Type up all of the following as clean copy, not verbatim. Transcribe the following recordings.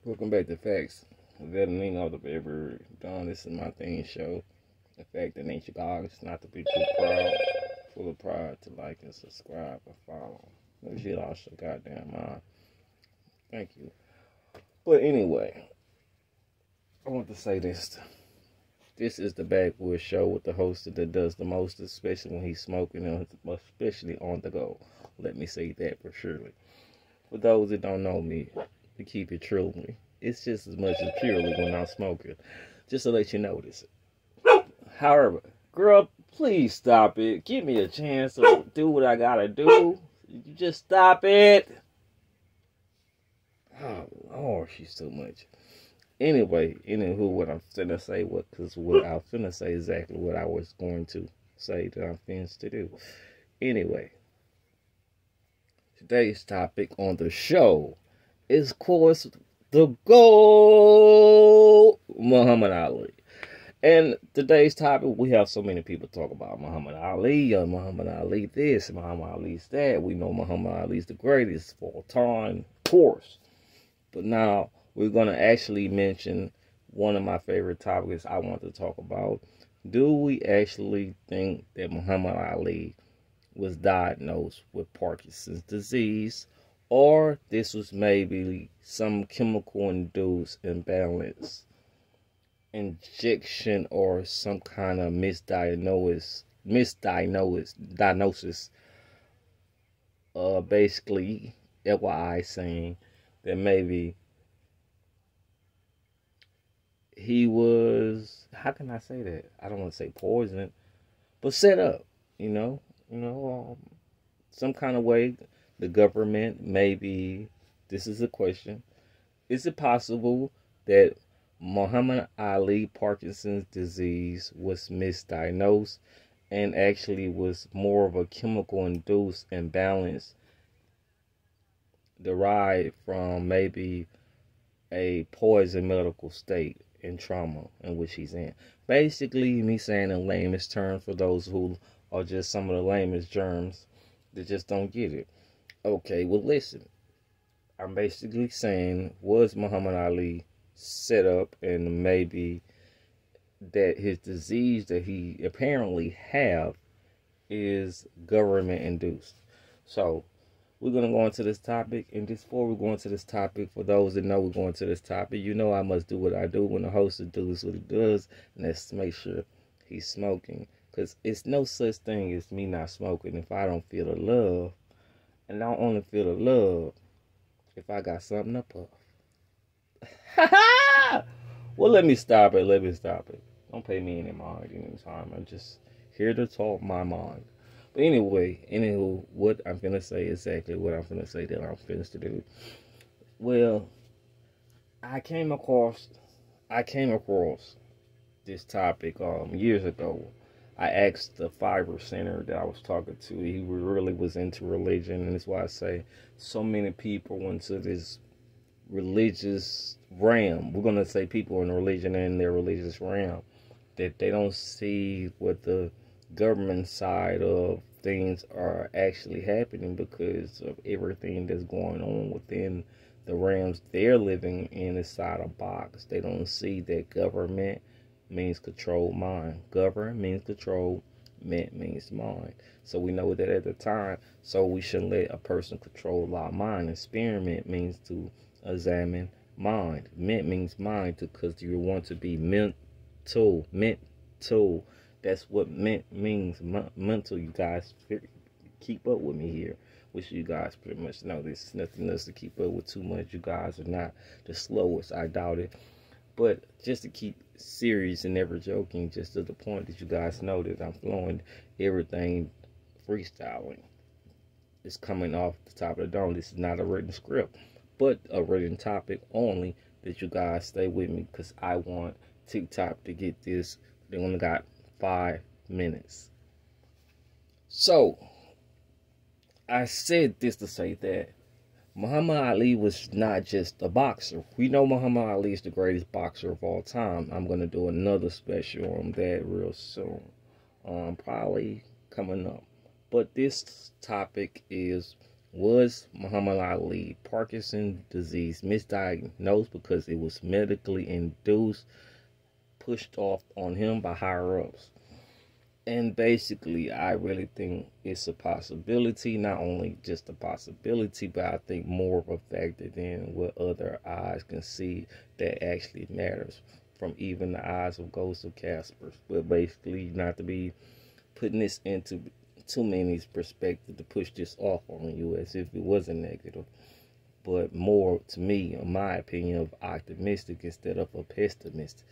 Welcome back to Facts. That ain't all I've ever done. This is my thing show. The fact that ain't your gods, not to be too proud, full of pride to like and subscribe and follow. No shit lost your goddamn mind. Thank you. But anyway, I want to say this. This is the Backwood Show with the host that does the most, especially when he's smoking and especially on the go. Let me say that for surely. For those that don't know me, to keep it truly, it's just as much as purely when I'm smoking. Just to let you notice it. However, girl, please stop it. Give me a chance to do what I gotta do. You just stop it. Oh Lord, she's too much. Anyway, what I'm finna say, because what I finna say is exactly what I was going to say that I'm finished to do. Anyway, today's topic on the show is, of course, the GOAT, Muhammad Ali. And today's topic, we have so many people talk about Muhammad Ali, Muhammad Ali this, Muhammad Ali's that. We know Muhammad Ali's the greatest of all time, of course. But now we're going to actually mention one of my favorite topics I want to talk about. Do we actually think that Muhammad Ali was diagnosed with Parkinson's disease, or this was maybe some chemical-induced imbalance, injection, or some kind of misdiagnosis, basically, FYI saying that maybe he was, how can I say that? I don't want to say poisoned, but set up, some kind of way. The government, maybe, this is a question, is it possible that Muhammad Ali Parkinson's disease was misdiagnosed and actually was more of a chemical-induced imbalance derived from maybe a poison medical state and trauma in which he's in? Basically, me saying in layman's terms for those who are just some of the lamest germs that just don't get it. Okay, well, listen. I'm basically saying, was Muhammad Ali set up, and maybe that his disease that he apparently have is government induced? So we're going to go into this topic. And just before we go into this topic, for those that know we're going to this topic, I must do what I do when the host does what he does, and that's to make sure he's smoking. Because it's no such thing as me not smoking if I don't feel the love. And I don't only feel the love if I got something to puff. Well, let me stop it. Don't pay me any mind anytime. I'm just here to talk my mind. But anyway, what I'm finna say is exactly what I'm finna say that I'm finished to do. Well, I came across this topic years ago. I asked the Fiverr Center that I was talking to. He really was into religion, and that's why I say so many people into this religious realm. We're gonna say people in religion and their religious realm, that they don't see what the government side of things are actually happening because of everything that's going on within the realms they're living in inside a box. They don't see that government means control mind. Govern means control, ment means mind. So we know that at the time, so we shouldn't let a person control our mind. Experiment means to examine mind. Ment means mind, because you want to be mental. That's what ment means, mental. You guys keep up with me here. Which you guys pretty much know this is nothing else to keep up with too much. You guys are not the slowest, I doubt it. But just to keep serious and never joking, just to the point that you guys know that I'm flowing everything freestyling. It's coming off the top of the dome. This is not a written script, but a written topic only, that you guys stay with me, because I want TikTok to get this. They only got 5 minutes. So I said this to say that Muhammad Ali was not just a boxer. We know Muhammad Ali is the greatest boxer of all time. I'm going to do another special on that real soon. Probably coming up. But this topic is Was Muhammad Ali Parkinson disease misdiagnosed because it was medically induced, pushed off on him by higher ups? And basically, I really think it's a possibility, not only just a possibility, but I think more of a factor than what other eyes can see that actually matters, from even the eyes of ghosts of Caspers. But basically, not to be putting this into too many perspective to push this off on you as if it wasn't negative, but more to me, in my opinion, of optimistic instead of a pessimistic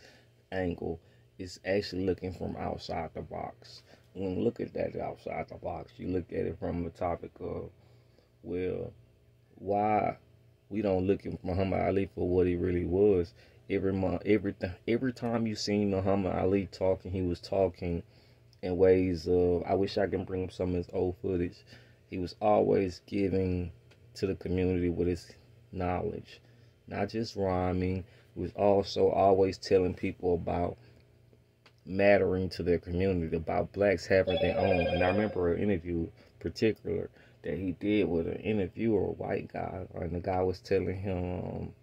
angle, is actually looking from outside the box. When you look at that outside the box, you look at it from the topic of, well, why we don't look at Muhammad Ali for what he really was. Every time you seen Muhammad Ali talking, he was talking in ways of, I wish I can bring up some of his old footage. He was always giving to the community with his knowledge, not just rhyming. He was also always telling people about mattering to their community, about blacks having their own. And I remember an interview particular that he did with an interviewer, a white guy, and the guy was telling him,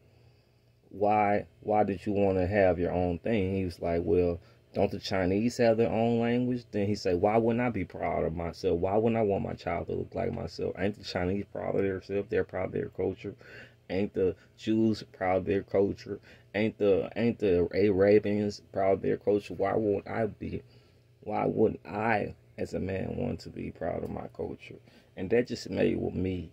why did you want to have your own thing? He was like, well, don't the Chinese have their own language? Then he said, why wouldn't I be proud of myself? Why wouldn't I want my child to look like myself? Ain't the Chinese proud of themselves? They're proud of their culture. Ain't the Jews proud of their culture? Ain't the Arabians proud of their culture? Why wouldn't I be? Why wouldn't I, as a man, want to be proud of my culture? And that just made with me,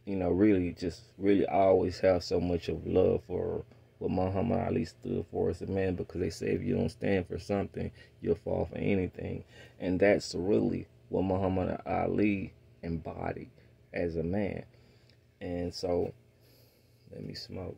really always have so much of love for what Muhammad Ali stood for as a man, because they say if you don't stand for something, you'll fall for anything. And that's really what Muhammad Ali embodied as a man. And so, let me smoke.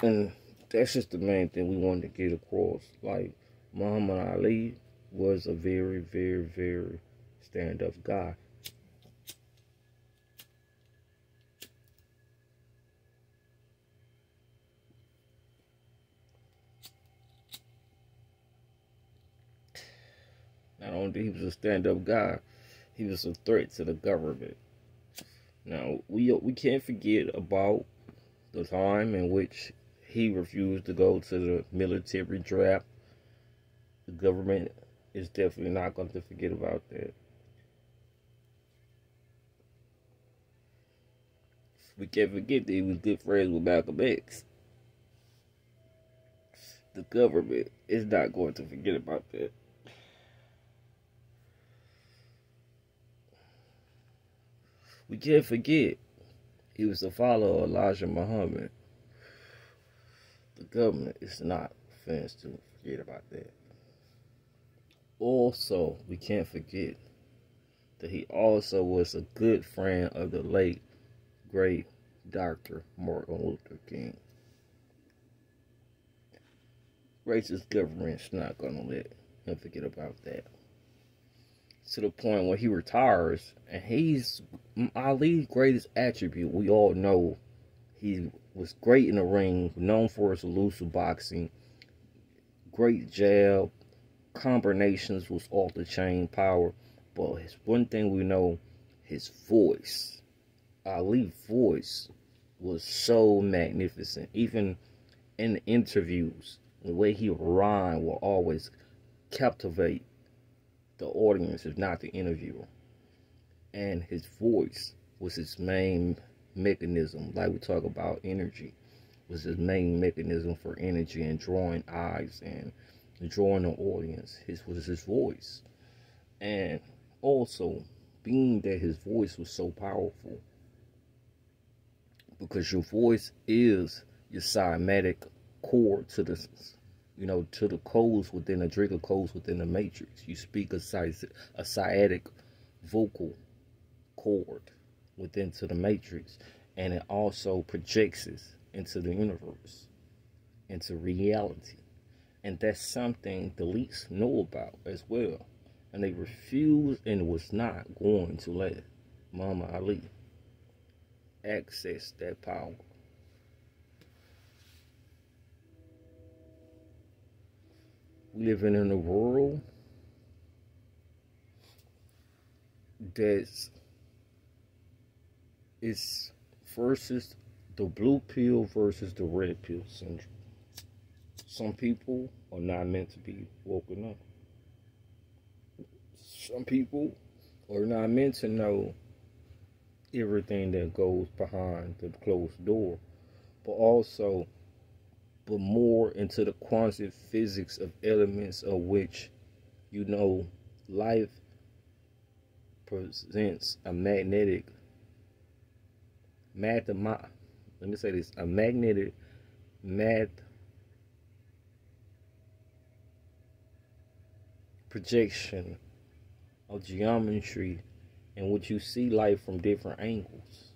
And that's just the main thing we wanted to get across. Like, Muhammad Ali was a very, very, very stand-up guy. Not only he was a stand-up guy, he was a threat to the government. Now, we can't forget about the time in which he refused to go to the military draft. The government is definitely not going to forget about that. We can't forget that he was good friends with Malcolm X. The government is not going to forget about that. We can't forget he was the follower of Elijah Muhammad. The government is not finished to forget about that. Also, we can't forget that he also was a good friend of the late, great Dr. Martin Luther King. Racist government's not going to let him forget about that. To the point where he retires, and he's Ali's greatest attribute. We all know he was great in the ring, known for his elusive boxing, great jab, combinations was off the chain power. But his one thing we know, his voice. Ali's voice was so magnificent. Even in the interviews, the way he rhymed will always captivate the audience, if not the interviewer. And his voice was his main mechanism, like we talk about energy, was his main mechanism for energy and drawing eyes and drawing the audience. Was his voice. And also, being that his voice was so powerful, because your voice is your cymatic cord to the to the codes within the Draco codes within the matrix. You speak a sciatic vocal cord within to the matrix, and it also projects it into the universe, into reality. And that's something the elites know about as well. And they refused and was not going to let Muhammad Ali access that power. We living in a world that's it's versus the blue pill versus the red pill syndrome. Some people are not meant to be woken up. Some people are not meant to know everything that goes behind the closed door, but more into the quantum physics of elements of which life presents a magnetic let me say this, a magnetic math projection of geometry in which you see life from different angles.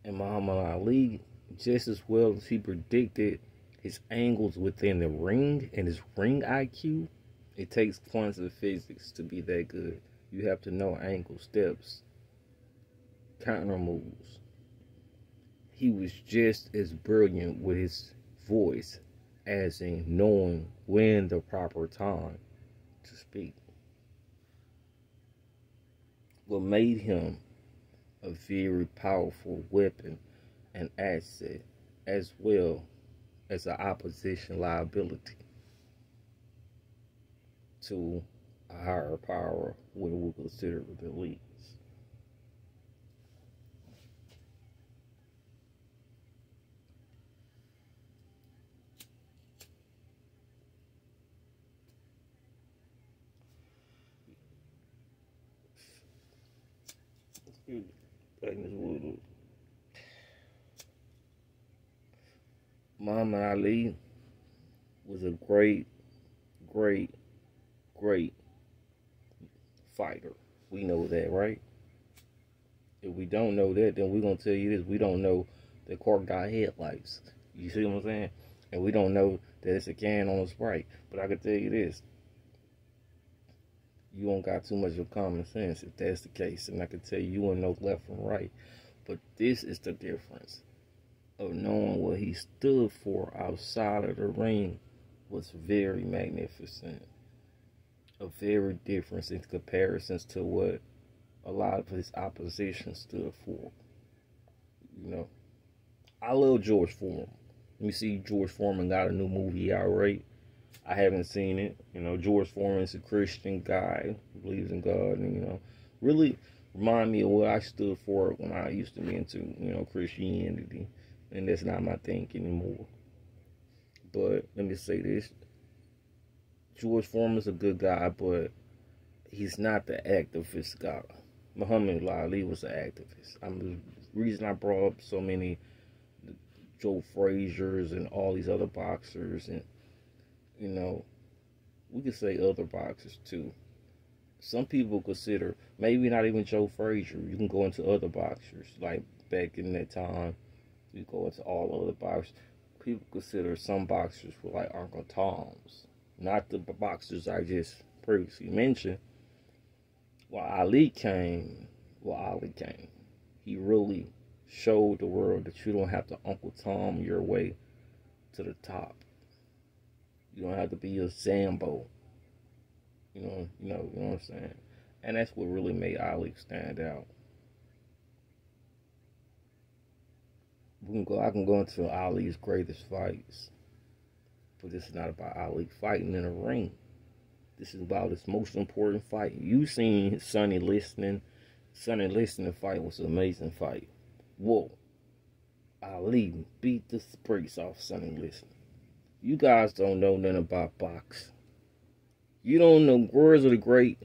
And Muhammad Ali, just as well as he predicted his angles within the ring and his ring IQ, it takes quantum physics to be that good. You have to know angle, steps, counter moves. He was just as brilliant with his voice as in knowing when the proper time to speak. What made him a very powerful weapon and asset, as well as an opposition liability to a higher power, what we consider the elites. Muhammad Ali was a great, great, great fighter. We know that, right? If we don't know that, then we're going to tell you this. We don't know the car got headlights. You see what I'm saying? And we don't know that it's a can on a Sprite. But I can tell you this. You don't got too much of common sense if that's the case. And I can tell you, you wouldn't know left from right. But this is the difference of knowing what he stood for outside of the ring was very magnificent. A very difference in comparisons to what a lot of his opposition stood for. I love George Foreman. Let me see, George Foreman got a new movie out, right? I haven't seen it. George Foreman's a Christian guy who believes in God, and really remind me of what I stood for when I used to be into, Christianity. And that's not my thing anymore. But let me say this. George Foreman's a good guy, but he's not the activist guy. Muhammad Ali was an activist. The reason I brought up so many Joe Frazier's and all these other boxers, and we could say other boxers too. Some people consider, maybe not even Joe Frazier, you can go into other boxers, like back in that time, you go into all other boxers. People consider some boxers were like Uncle Toms, not the boxers I just previously mentioned. While Ali came, he really showed the world that you don't have to Uncle Tom your way to the top. You don't have to be a Sambo. You know what I'm saying? And that's what really made Ali stand out. I can go into Ali's greatest fights. But this is not about Ali fighting in a ring. This is about his most important fight. You seen Sonny Liston. Sonny Liston fight was an amazing fight. Whoa. Ali beat the brakes off Sonny Liston. You guys don't know nothing about boxing. You don't know words of the great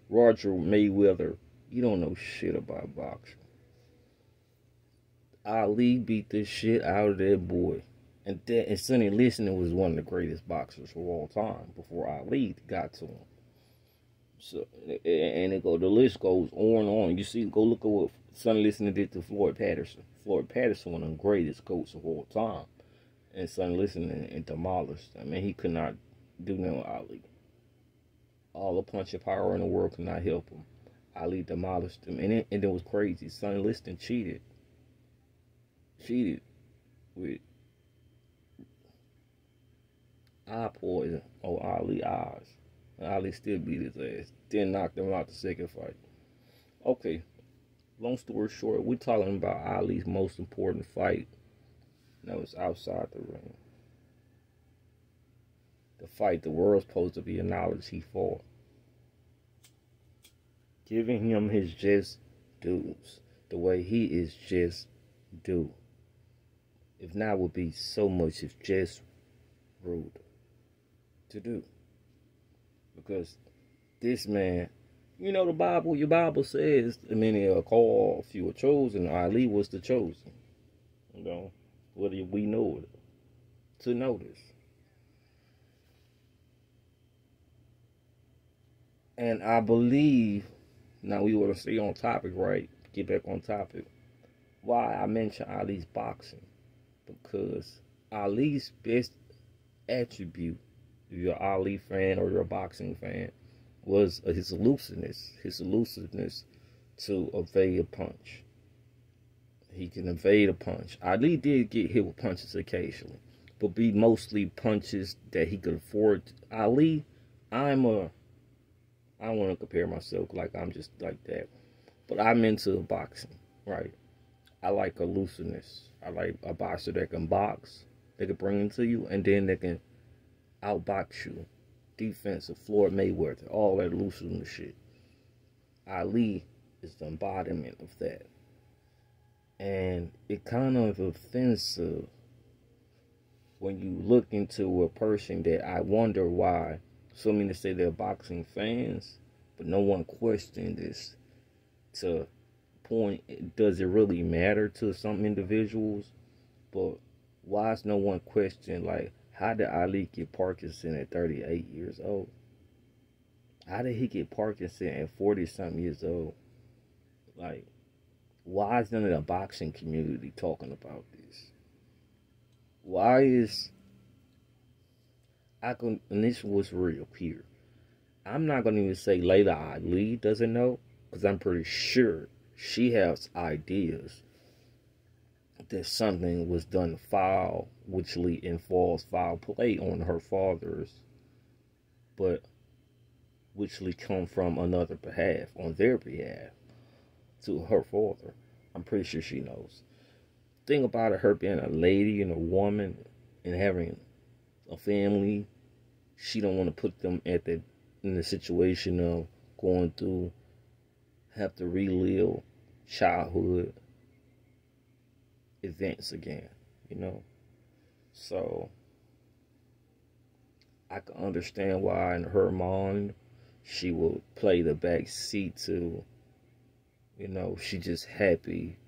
Roger Mayweather. You don't know shit about boxing. Ali beat the shit out of that boy. And Sonny Liston was one of the greatest boxers of all time before Ali got to him. So, and the list goes on and on. You see, go look at what Sonny Liston did to Floyd Patterson. Floyd Patterson, one of the greatest coaches of all time. And Sonny Liston and demolished him. He could not do nothing with Ali. All the punching power in the world could not help him. Ali demolished him. And it was crazy. Sonny Liston cheated with eye poison on Ali eyes. And Ali still beat his ass. Then knocked him out the second fight. Okay, long story short, we're talking about Ali's most important fight. That was outside the ring. The fight the world's supposed to be acknowledged he fought. Giving him his just dues. The way he is just due. If not, would be so much if just rude to do. Because this man, you know the Bible, your Bible says many are called, few are chosen. Ali was the chosen. You know, whether we know it, to know this. And I believe, now we want to stay on topic, right? Get back on topic. Why I mention Ali's boxing. Because Ali's best attribute, if you're an Ali fan or you're a boxing fan, was his elusiveness to evade a punch. He can evade a punch. Ali did get hit with punches occasionally, but be mostly punches that he could afford. Ali, I don't want to compare myself like I'm just like that, but I'm into boxing, right? I like elusiveness. I like a boxer that can box, they can bring it to you, and then they can outbox you. Defensive, Floyd Mayweather, all that elusiveness shit. Ali is the embodiment of that. And it kind of offensive when you look into a person that I wonder why so many say they're boxing fans, but no one questioned this to point, does it really matter to some individuals? But why is no one questioning, like, how did Ali get Parkinson at 38 years old? How did he get Parkinson at 40-something years old? Like, why is none of the boxing community talking about this? Why is... and this was real here. I'm not going to even say Layla Ali doesn't know, because I'm pretty sure she has ideas that something was done foul, which involves foul play on her father's, but which come from another behalf, on their behalf, to her father. I'm pretty sure she knows. Thing about it, her being a lady and a woman and having a family, she don't want to put them in the situation of going through, have to relive childhood events again, you know. So I can understand why in her mind she will play the back seat to, you know, she just happy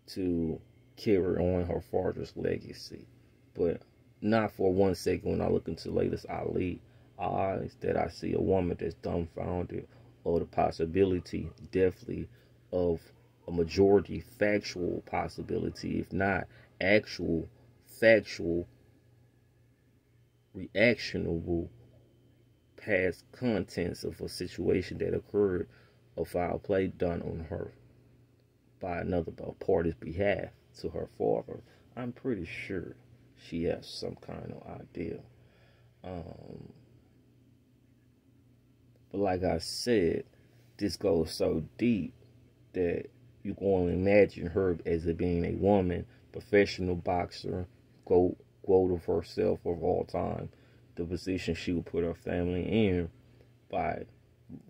to carry on her father's legacy. But not for 1 second when I look into latest Ali eyes that I see a woman that's dumbfounded, or the possibility, definitely, of a majority factual possibility, if not actual factual reactionable past contents of a situation that occurred, a foul play done on her by another party's behalf to her father. I'm pretty sure she has some kind of idea. But like I said, this goes so deep that you can only imagine her as it being a woman, professional boxer, GOAT of herself of all time, the position she would put her family in by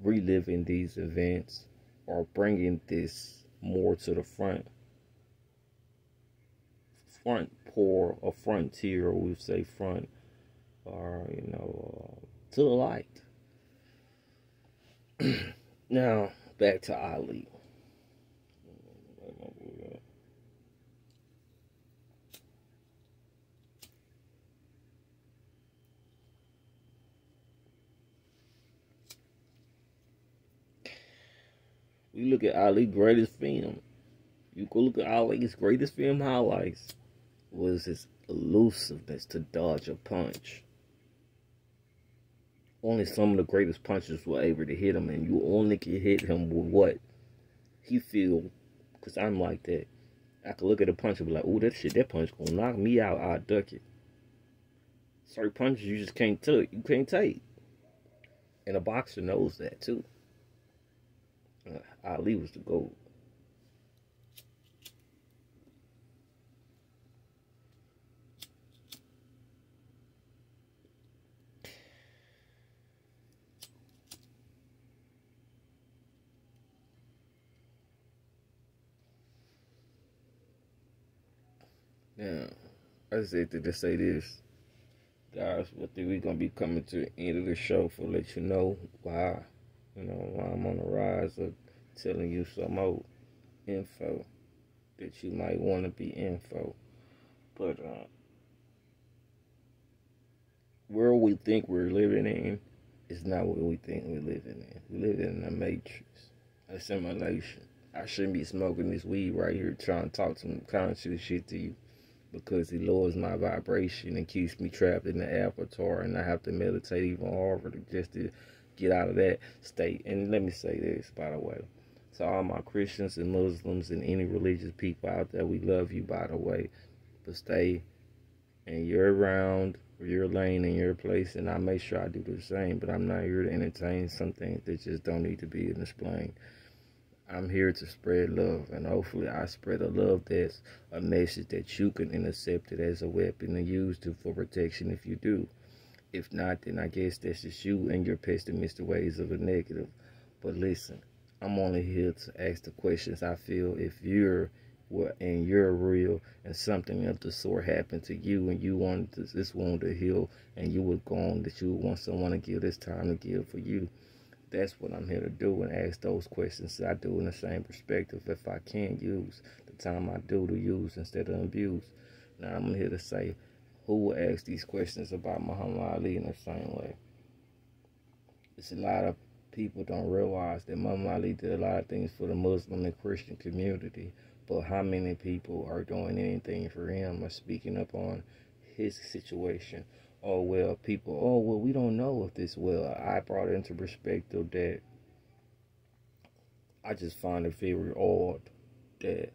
reliving these events or bringing this more to the front pour or frontier, or we say front, or you know, to the light. Now back to Ali. We look at Ali's greatest film. You go look at Ali's greatest film highlights was his elusiveness to dodge a punch. Only some of the greatest punches were able to hit him, and you only can hit him with what he feel. Because I'm like that. I could look at a punch and be like, "Ooh, that punch gonna knock me out. I'll duck it." Certain punches you just can't take. You can't take. And a boxer knows that too. Ali was the GOAT. Now, I said to just say this, guys. I think we're gonna be coming to the end of the show for let you know why, why I'm on the rise of telling you some old info that you might want to be info. But world we think we're living in is not what we think we're living in. We live in a matrix, a simulation. I shouldn't be smoking this weed right here trying to talk some conscious shit to you because it lowers my vibration and keeps me trapped in the avatar, and I have to meditate even harder just to get out of that state. And let me say this, by the way. To all my Christians and Muslims and any religious people out there, we love you, by the way. But stay in your round, your lane, and your place, and I make sure I do the same. But I'm not here to entertain some things that just don't need to be explained. I'm here to spread love, and hopefully I spread a love that's a message that you can intercept it as a weapon and use for protection if you do. If not, then I guess that's just you and your pessimistic ways of the negative. But listen, I'm only here to ask the questions I feel if you're real and something of the sort happened to you and you wanted this wound to heal and you were gone, that you would want someone to give this time to give for you. That's what I'm here to do, and ask those questions that I do in the same perspective if I can use the time I do to use instead of abuse. Now I'm here to say, who will ask these questions about Muhammad Ali in the same way? It's a lot of people don't realize that Muhammad Ali did a lot of things for the Muslim and Christian community, but how many people are doing anything for him or speaking up on his situation? Oh, well, we don't know if this will. I brought it into perspective that I just find it very odd that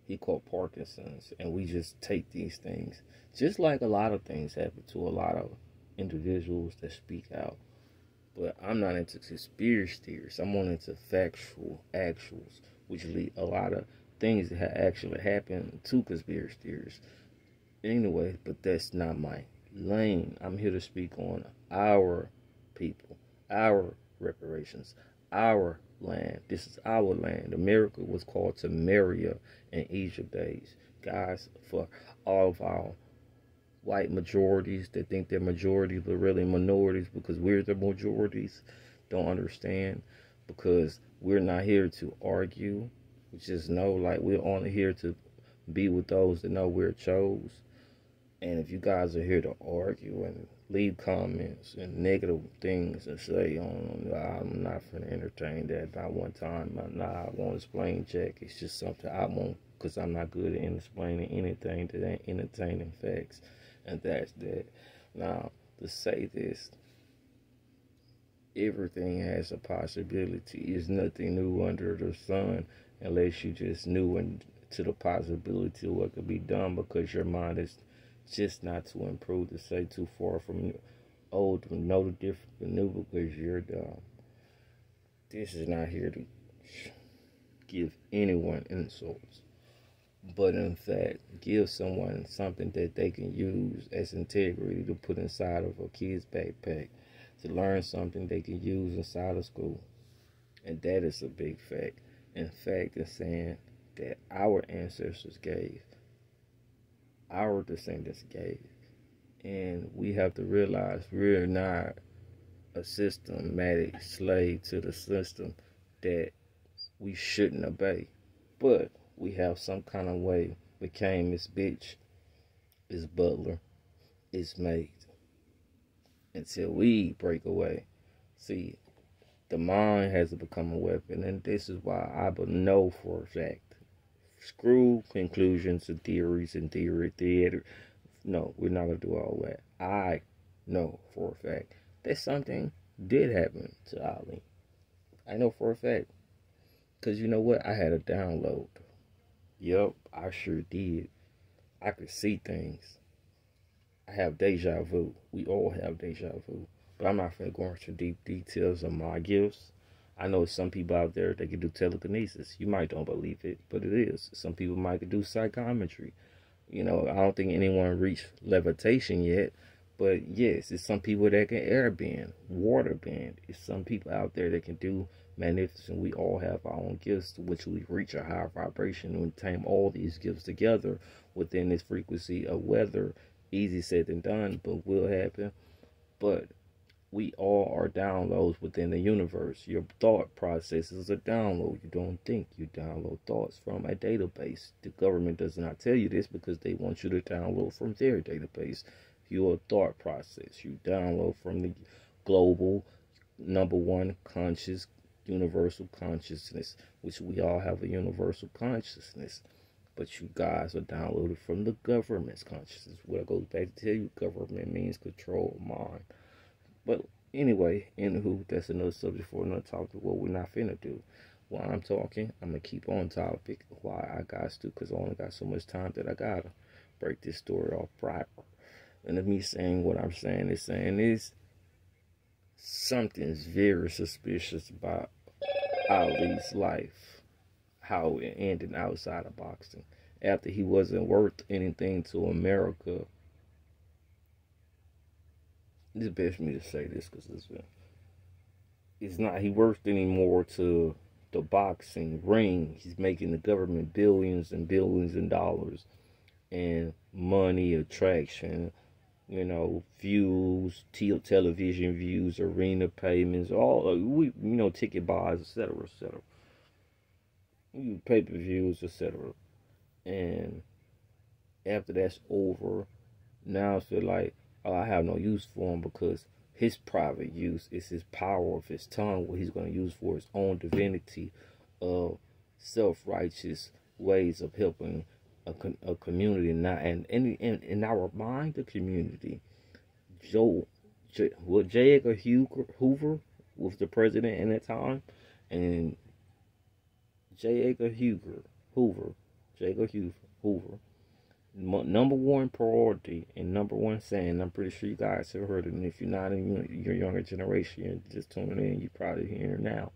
he caught Parkinson's, and we just take these things, just like a lot of things happen to a lot of individuals that speak out. But I'm not into conspiracy theories. I'm more into factual actuals, which lead a lot of things that have actually happened to conspiracy theories. Anyway, but that's not my lane. I'm here to speak on our people, our reparations, our land. This is our land. America was called Samaria in Egypt days. Guys, for all of our white majorities that think they're majorities but really minorities because we're the majorities, don't understand, because we're not here to argue. We just know, like, we're only here to be with those that know we're chose. And if you guys are here to argue and leave comments and negative things and say, I'm not going to entertain that. Not one time. I won't explain Jack. It's just something I won't, because I'm not good at explaining anything that ain't entertaining facts. And that's that. Now, to say this, everything has a possibility. There's nothing new under the sun unless you just knew into the possibility of what could be done, because your mind is just not to improve, to say too far from old to know the difference from new, because you're dumb. This is not here to give anyone insults, but in fact give someone something that they can use as integrity to put inside of a kid's backpack, to learn something they can use inside of school. And that is a big fact. In fact, it's saying that our ancestors gave, our descendants gave. And we have to realize we're not a systematic slave to the system that we shouldn't obey. But we have some kind of way became his bitch, his butler, his maid, until we break away. See, the mind has become a weapon, and this is why I know for a fact. Screw conclusions and theories and theater. No, we're not going to do all that. I know for a fact that something did happen to Ali. I know for a fact. Because you know what? I had a download. Yup, I sure did. I could see things. I have deja vu. We all have deja vu. But I'm not going to go into deep details of my gifts. I know some people out there that can do telekinesis. You might don't believe it, but it is. Some people might do psychometry. You know, I don't think anyone reached levitation yet. But yes, it's some people that can air bend, water bend. It's some people out there that can do magnificent. We all have our own gifts, to which we reach a higher vibration and tame all these gifts together within this frequency of weather. Easy said than done, but will happen. But we all are downloads within the universe. Your thought process is a download. You don't think, you download thoughts from a database. The government does not tell you this because they want you to download from their database. Your thought process, you download from the global number one conscious universal consciousness, which we all have a universal consciousness. But you guys are downloaded from the government's consciousness. Well, it goes back to tell you government means control mind. But anyway, anywho, that's another subject for another topic. What we're not finna do. While I'm talking, I'm gonna keep on topic. Why I got to, because I only got so much time that I gotta break this story off proper. And of me saying what I'm saying is something's very suspicious about Ali's life, how it ended outside of boxing. After he wasn't worth anything to America. It's best for me to say this because it's not he worth anymore to the boxing ring. He's making the government billions and billions of dollars and money, attraction, you know, views, television views, arena payments, all ticket buys, etc., etc. Pay-per-views, etc. And after that's over, now it's feel like, oh, I have no use for him because his private use is his power of his tongue, what he's going to use for his own divinity of self-righteous ways of helping a community. And in our mind, the community, J. Edgar Hoover was the president in that time, and J. Edgar Hoover, number one priority and number one saying, I'm pretty sure you guys have heard it, and if you're not in your younger generation, you're just tuning in, you're probably hearing it now.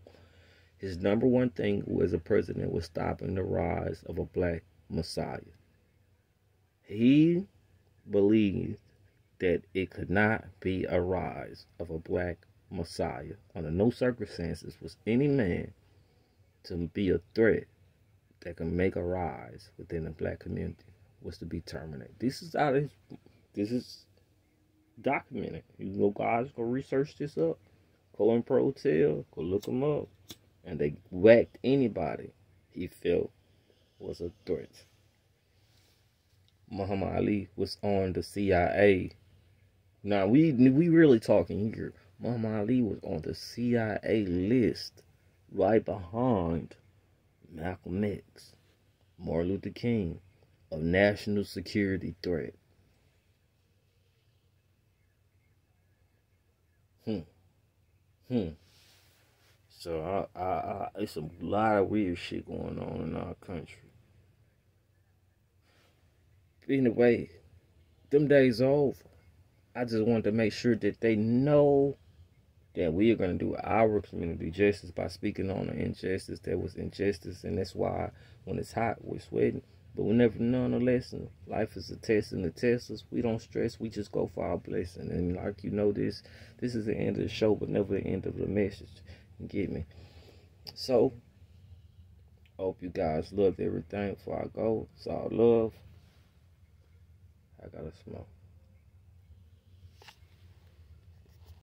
His number one thing as a president was stopping the rise of a black messiah. He believed that it could not be a rise of a black messiah under no circumstances was any man to be a threat that can make a rise within the black community was to be terminated. This is documented. You guys go research this up. Colin Protel, go look them up. And they whacked anybody he felt was a threat. Muhammad Ali was on the CIA. Now we really talking here. Muhammad Ali was on the CIA list right behind Malcolm X, Martin Luther King, of national security threat. So it's a lot of weird shit going on in our country. Anyway, them days are over. I just wanted to make sure that they know that we are going to do our community justice by speaking on the injustice that was injustice, and that's why when it's hot, we're sweating. But we never learn the lesson. Life is a test, and the test us. We don't stress. We just go for our blessing. And like this is the end of the show, but never the end of the message. You get me? So, I hope you guys loved everything before I go. It's all love. I gotta smoke.